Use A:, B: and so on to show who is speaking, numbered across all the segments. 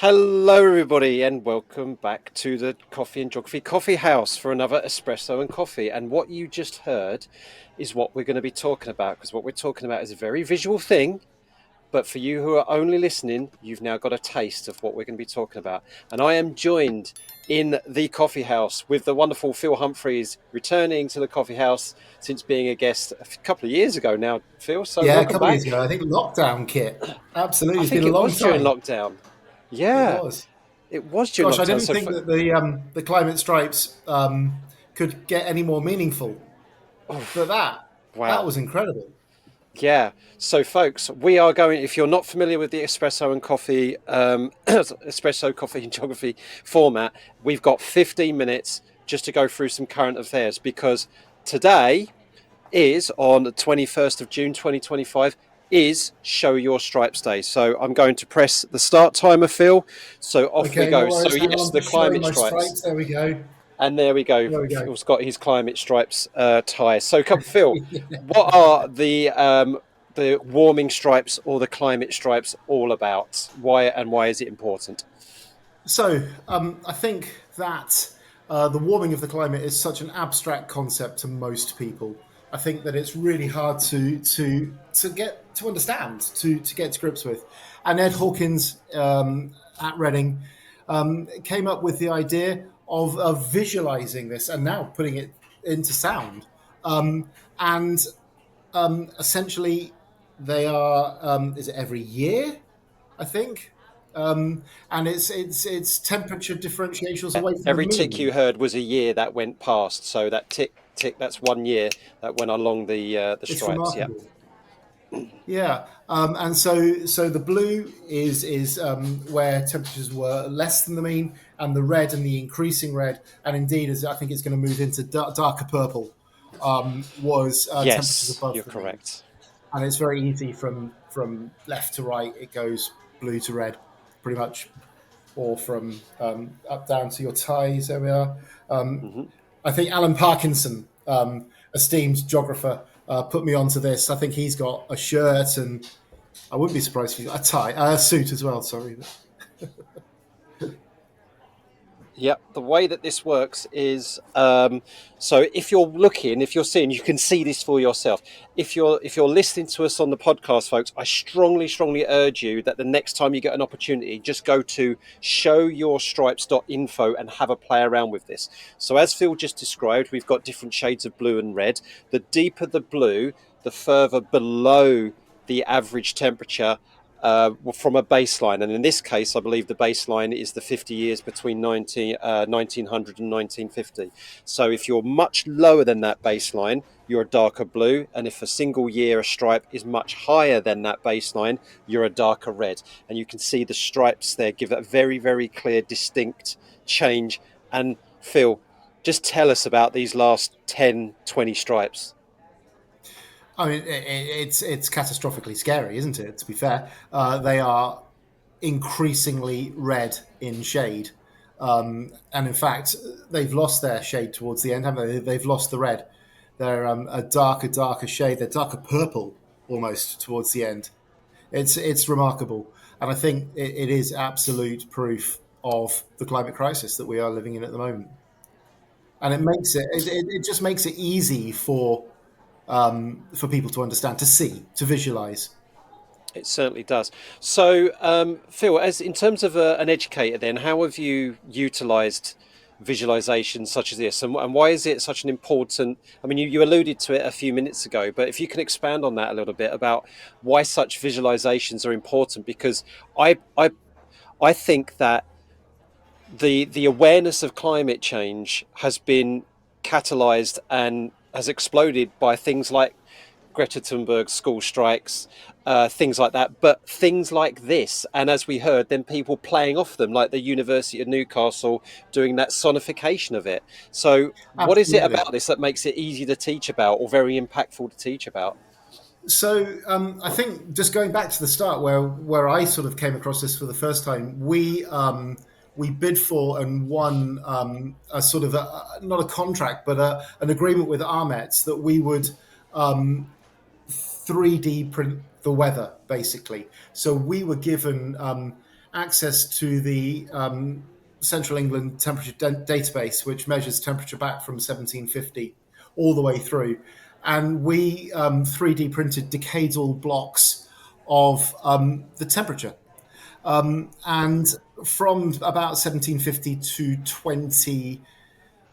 A: Hello, everybody, and welcome back to the Coffee and Geography Coffee House for another espresso and coffee. And what you just heard is what we're going to be talking about, because what we're talking about is a very visual thing. But for you who are only listening, you've now got a taste of what we're going to be talking about. And I am joined in the coffee house with the wonderful Phil Humphries, returning to the coffee house since being a guest a couple of years ago now, Phil. So
B: Yeah, a
A: welcome
B: couple of years ago,
A: back.
B: I think lockdown kit. Absolutely,
A: I
B: it's been
A: think
B: a
A: it
B: long
A: was during
B: time.
A: lockdown.
B: It
A: Yeah,
B: was.
A: it was during
B: Gosh, I
A: lockdown.
B: didn't
A: So
B: think
A: for,
B: that the climate stripes could get any more meaningful.
A: oh,
B: But that
A: wow.
B: was incredible.
A: Yeah. So, folks, we are going. If you're not familiar with the espresso and coffee, espresso coffee and geography format, we've got 15 minutes just to go through some current affairs because today is on the 21st of June 2025 is Show Your Stripes Day. So I'm going to press the start timer, Phil. So off we
B: Okay, no
A: go. So
B: worries. Hang on,
A: yes,
B: I'm
A: the
B: just showing
A: climate
B: my
A: stripes.
B: stripes. There we go.
A: And there we go.
B: There we go.
A: Phil's got his climate stripes tie. So, Phil, what are the warming stripes or the climate stripes all about? Why is it important?
B: I think that the warming of the climate is such an abstract concept to most people. I think that it's really hard to get to understand, to get to grips with. And Ed Hawkins at Reading came up with the idea of visualizing this and now putting it into sound. And Essentially, they are is it every year? I think, and it's temperature differentials away from the
A: Every tick
B: moon.
A: you heard was a year that went past. So that tick tick that's 1 year that went along the
B: It's
A: stripes. Yeah.
B: remarkable. Yeah, and so the blue is where temperatures were less than the mean, and the red and the increasing red, and indeed, as I think it's going to move into darker purple, was temperatures
A: Yes,
B: above
A: you're
B: the mean,
A: correct.
B: and it's very easy from left to right. It goes blue to red, pretty much, or from up down to your ties. There we are.
A: Hmm.
B: I think Alan Parkinson, esteemed geographer, put me onto this. I think he's got a shirt, and I wouldn't be surprised if he's got a tie, a suit as well. Sorry.
A: Yep, the way that this works is so if you're looking, if you're seeing, you can see this for yourself. If you're listening to us on the podcast, folks, I strongly urge you that the next time you get an opportunity, just go to showyourstripes.info and have a play around with this. So as Phil just described, we've got different shades of blue and red. The deeper the blue, the further below the average temperature from a baseline. And in this case, I believe the baseline is the 50 years between 1900 and 1950. So if you're much lower than that baseline, you're a darker blue. And if a single year a stripe is much higher than that baseline, you're a darker red. And you can see the stripes there give a very clear, distinct change. And Phil, just tell us about these last 10, 20 stripes.
B: I mean, it's catastrophically scary, isn't it? To be fair, they are increasingly red in shade, and in fact, they've lost their shade towards the end, haven't they? They've lost the red. They're a darker shade. They're darker purple almost towards the end. It's remarkable, and I think it is absolute proof of the climate crisis that we are living in at the moment. And it just makes it easy for people to understand, to see, to visualize.
A: It certainly does. So, Phil, as in terms of an educator, then how have you utilised visualizations such as this, and why is it such an important? I mean, you alluded to it a few minutes ago, but if you can expand on that a little bit about why such visualizations are important, because I think that the awareness of climate change has been catalyzed and has exploded by things like Greta Thunberg's school strikes, things like that. But things like this, and as we heard, then people playing off them, like the University of Newcastle doing that sonification of it. So, what is it
B: Absolutely.
A: about this that makes it easy to teach about or very impactful to teach about?
B: I think just going back to the start, where I sort of came across this for the first time, we bid for and won a sort of not a contract, but an agreement with Armets that we would 3D print the weather, basically. So we were given access to the Central England temperature database, which measures temperature back from 1750 all the way through. And we 3D printed decadal blocks of the temperature. And from about 1750 to 20,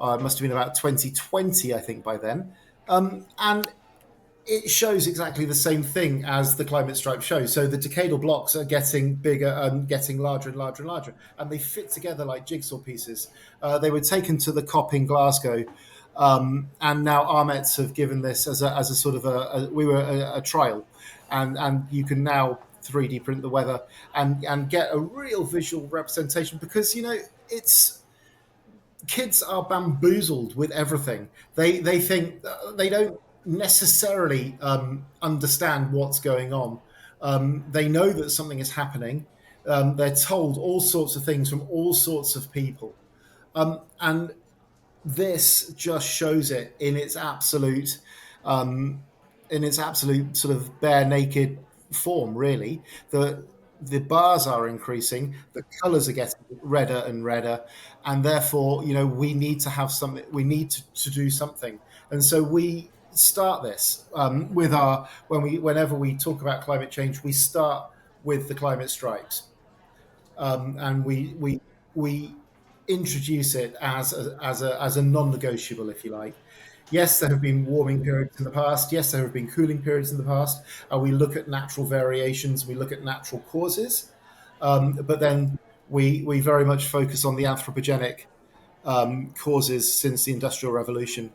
B: it must have been about 2020, I think, by then. And it shows exactly the same thing as the climate stripe shows. So the decadal blocks are getting bigger and getting larger and larger and larger, and they fit together like jigsaw pieces. They were taken to the COP in Glasgow, and now Armets have given this as a sort of a trial, and you can now 3D print the weather and get a real visual representation because it's kids are bamboozled with everything. They think they don't necessarily understand what's going on. They know that something is happening. They're told all sorts of things from all sorts of people, and this just shows it um, in its absolute sort of bare naked form. Really, the bars are increasing, the colours are getting redder and redder, and therefore, we need to have something. We need to do something, and so we start this with our whenever we talk about climate change, we start with the climate strikes, and we introduce it as a non-negotiable, if you like. Yes, there have been warming periods in the past. Yes, there have been cooling periods in the past. We look at natural variations. We look at natural causes, but then we very much focus on the anthropogenic causes since the Industrial Revolution.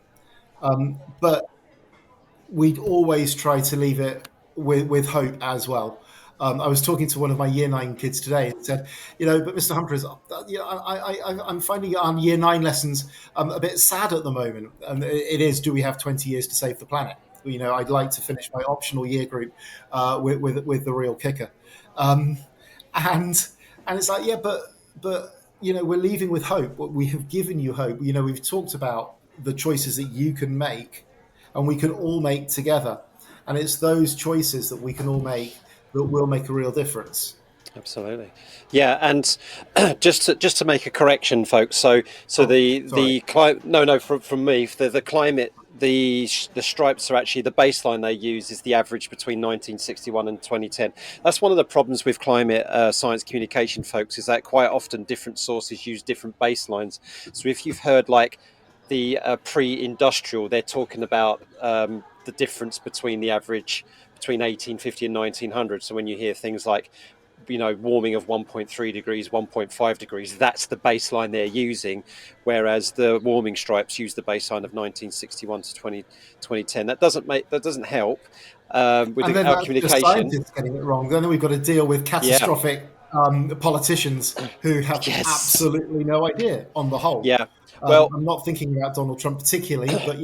B: But we'd always try to leave it with hope as well. I was talking to one of my year nine kids today and said, but Mr. Humphries, I'm finding our year nine lessons a bit sad at the moment. And it is, do we have 20 years to save the planet? I'd like to finish my optional year group with the real kicker. Um, and and it's like, yeah, but we're leaving with hope. We have given you hope. We've talked about the choices that you can make and we can all make together. And it's those choices that we can all make that will make a real difference.
A: Absolutely, yeah. And just to make a correction, folks. So
B: Oh, sorry.
A: the climate. No, no. From me, the climate. The stripes are actually the baseline they use is the average between 1961 and 2010. That's one of the problems with climate science communication, folks, is that quite often different sources use different baselines. So if you've heard like the pre-industrial, they're talking about the difference between the average between 1850 and 1900. So when you hear things like warming of 1.3 degrees, 1.5 degrees, that's the baseline they're using, whereas the warming stripes use the baseline of 1961 to 2010. That doesn't help with
B: And then
A: our
B: that's just
A: communication.
B: scientists getting it wrong. Then we've got to deal with
A: Yeah.
B: catastrophic politicians who have
A: Yes.
B: absolutely no idea on the whole.
A: Yeah. Well,
B: I'm not thinking about Donald Trump particularly, but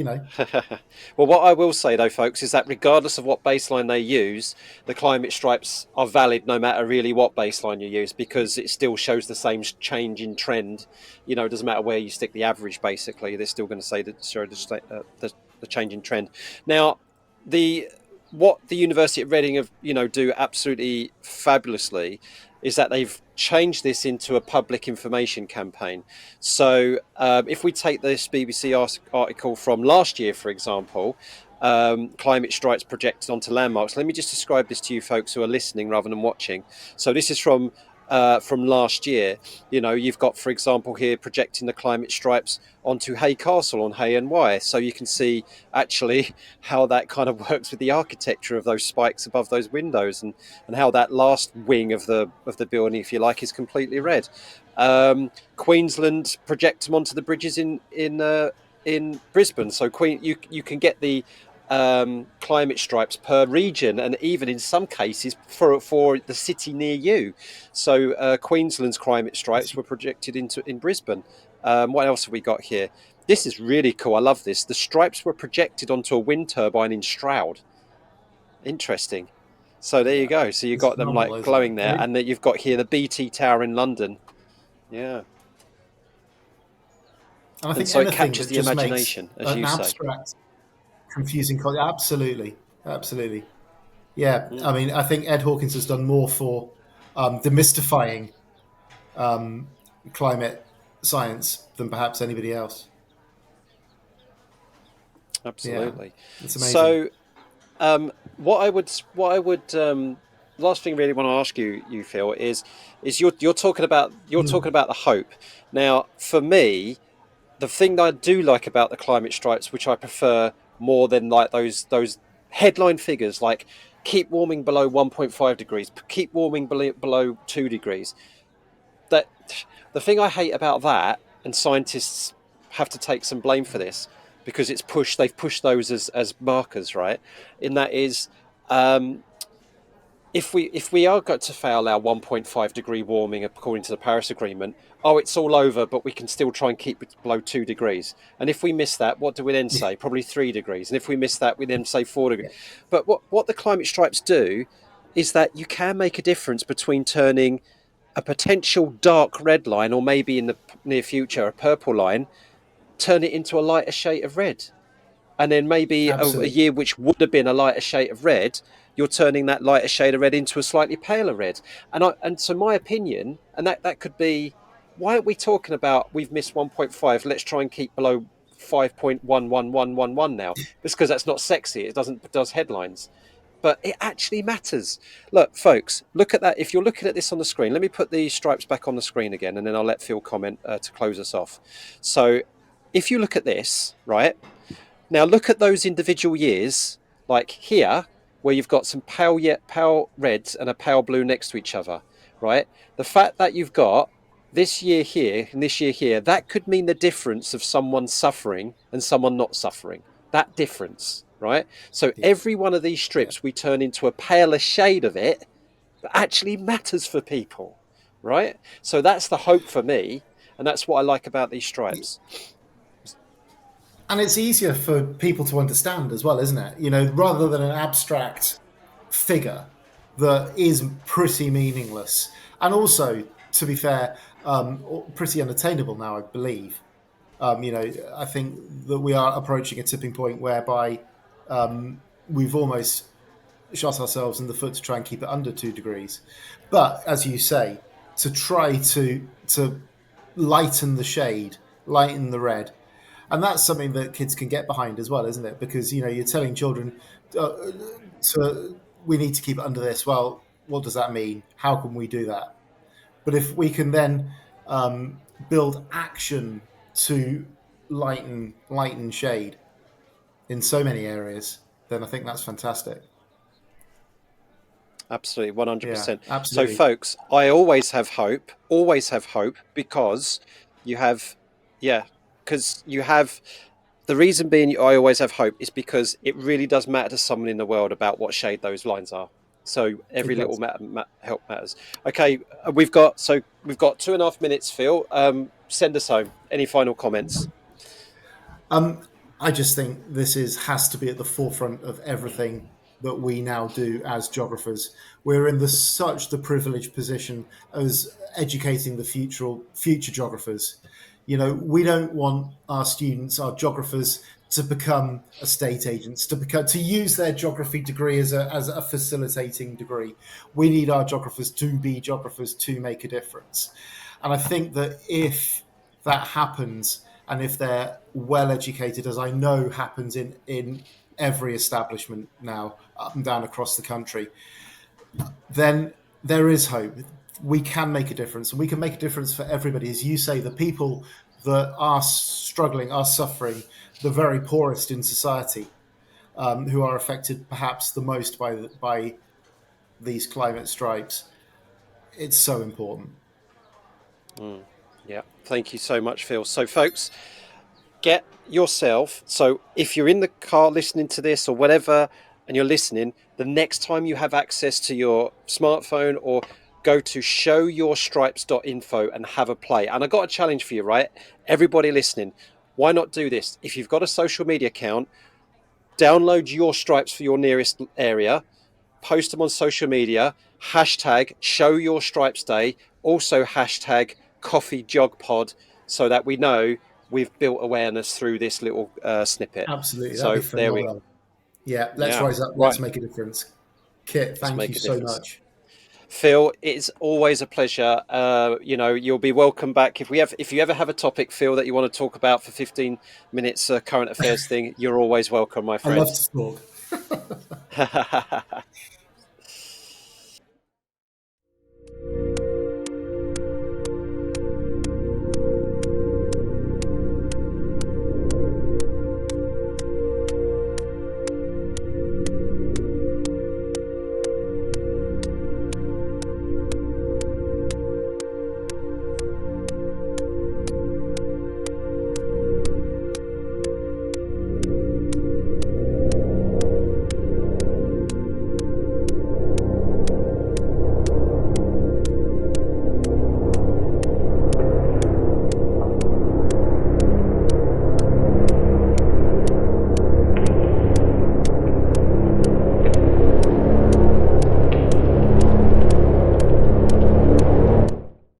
A: well, what I will say though, folks, is that regardless of what baseline they use, the climate stripes are valid no matter really what baseline you use because it still shows the same change in trend. It doesn't matter where you stick the average. Basically, they're still going to say that show the change in trend. Now, the what the University of Reading have do absolutely fabulously is that they've changed this into a public information campaign. So if we take this BBC article from last year, for example, climate strikes projected onto landmarks. Let me just describe this to you folks who are listening rather than watching. So this is from last year. You've got, for example, here projecting the climate stripes onto Hay Castle on Hay and Wye. So you can see actually how that kind of works with the architecture of those spikes above those windows and how that last wing of the building, if you like, is completely red. Queensland project them onto the bridges in Brisbane. So you can get the climate stripes per region, and even in some cases for the city near you. So Queensland's climate stripes were projected in Brisbane. What else have we got here? This is really cool. I love this. The stripes were projected onto a wind turbine in Stroud. Interesting. So there you
B: yeah,
A: go. So you
B: it's
A: got them
B: phenomenal,
A: like
B: isn't
A: glowing
B: it?
A: there, and that you've got here the BT Tower in London. Yeah,
B: And I
A: and
B: think
A: so it
B: anything
A: captures
B: that
A: the
B: just makes
A: imagination, as
B: an
A: you say.
B: abstract, confusing, absolutely, absolutely, yeah.
A: Mm.
B: I mean, I think Ed Hawkins has done more for demystifying climate science than perhaps anybody else. Yeah,
A: Absolutely.
B: it's amazing.
A: So, what I would, last thing really want to ask you, Phil, is you're talking about the hope. Now, for me, the thing that I do like about the climate stripes, which I prefer more than like those headline figures, like keep warming below 1.5 degrees, keep warming below 2 degrees. That the thing I hate about that, and scientists have to take some blame for this because they've pushed those as markers, right? In that is, um, if we are going to fail our 1.5 degree warming according to the Paris Agreement, oh, it's all over, but we can still try and keep it below 2 degrees. And if we miss that, what do we then
B: Yeah,
A: say? Probably 3 degrees. And if we miss that, we then say 4 degrees.
B: yeah,
A: But what the climate stripes do is that you can make a difference between turning a potential dark red line, or maybe in the near future a purple line, turn it into a lighter shade of red. And then maybe a
B: absolutely.
A: year which would have been a lighter shade of red, you're turning that lighter shade of red into a slightly paler red. And so my opinion, and that could be, why aren't we talking about we've missed 1.5? Let's try and keep below 5.11111 now. It's because that's not sexy. It does headlines, but it actually matters. Look, folks, look at that. If you're looking at this on the screen, let me put the stripes back on the screen again, and then I'll let Phil comment to close us off. So, if you look at this, right now, look at those individual years, like here, where you've got some pale reds and a pale blue next to each other, right? The fact that you've got this year here and this year here, that could mean the difference of someone suffering and someone not suffering. That difference, right? So
B: Yeah,
A: every one of these
B: yeah.
A: strips, we turn into a paler shade of it that actually matters for people, right? So that's the hope for me. And that's what I like about these stripes.
B: And it's easier for people to understand as well, isn't it? You know, rather than an abstract figure that is pretty meaningless. And also, to be fair, pretty unattainable now, I believe. I think that we are approaching a tipping point whereby we've almost shot ourselves in the foot to try and keep it under 2 degrees. But as you say, to try to lighten the shade, lighten the red, and that's something that kids can get behind as well, isn't it? Because you're telling children uh, to we need to keep it under this. Well, what does that mean? How can we do that? But if we can then build action to lighten shade in so many areas, then I think that's fantastic.
A: Absolutely,
B: Yeah,
A: 100%. So,
B: absolutely.
A: folks, I always have hope because you have, yeah, because you have the reason being I always have hope is because it really does matter to someone in the world about what shade those lines are. So
B: It
A: every little
B: does.
A: help matters. Okay, we've got 2.5 minutes, Phil. Send us home. Any final comments?
B: I just think this is has to be at the forefront of everything that we now do as geographers. We're in such the privileged position as educating the future geographers. We don't want our students, our geographers, to become estate agents, to use their geography degree as a facilitating degree. We need our geographers to be geographers to make a difference. And I think that if that happens, and if they're well educated, as I know happens in every establishment now, up and down across the country, then there is hope. We can make a difference, and we can make a difference for everybody. As you say, the people that are struggling, are suffering, the very poorest in society, who are affected perhaps the most by these climate stripes. It's so important.
A: Mm, yeah, thank you so much, Phil. So, folks, get yourself. So, if you're in the car listening to this or whatever, and you're listening, the next time you have access to your smartphone, or go to showyourstripes.info and have a play. And I got a challenge for you, right? Everybody listening, why not do this? If you've got a social media account, download your stripes for your nearest area, post them on social media, hashtag show your stripes day, also hashtag coffee jog pod, so that we know we've built awareness through this little snippet.
B: Absolutely, that'd be
A: So there we,
B: phenomenal. Yeah, let's
A: yeah,
B: rise up.
A: right.
B: Let's make a difference. Kit,
A: Let's
B: thank you
A: make a
B: so
A: difference.
B: much.
A: Phil, it's always a pleasure. You'll be welcome back if you ever have a topic, Phil, that you want to talk about for 15 minutes, current affairs thing. You're always welcome, my
B: I love
A: friend.
B: to talk.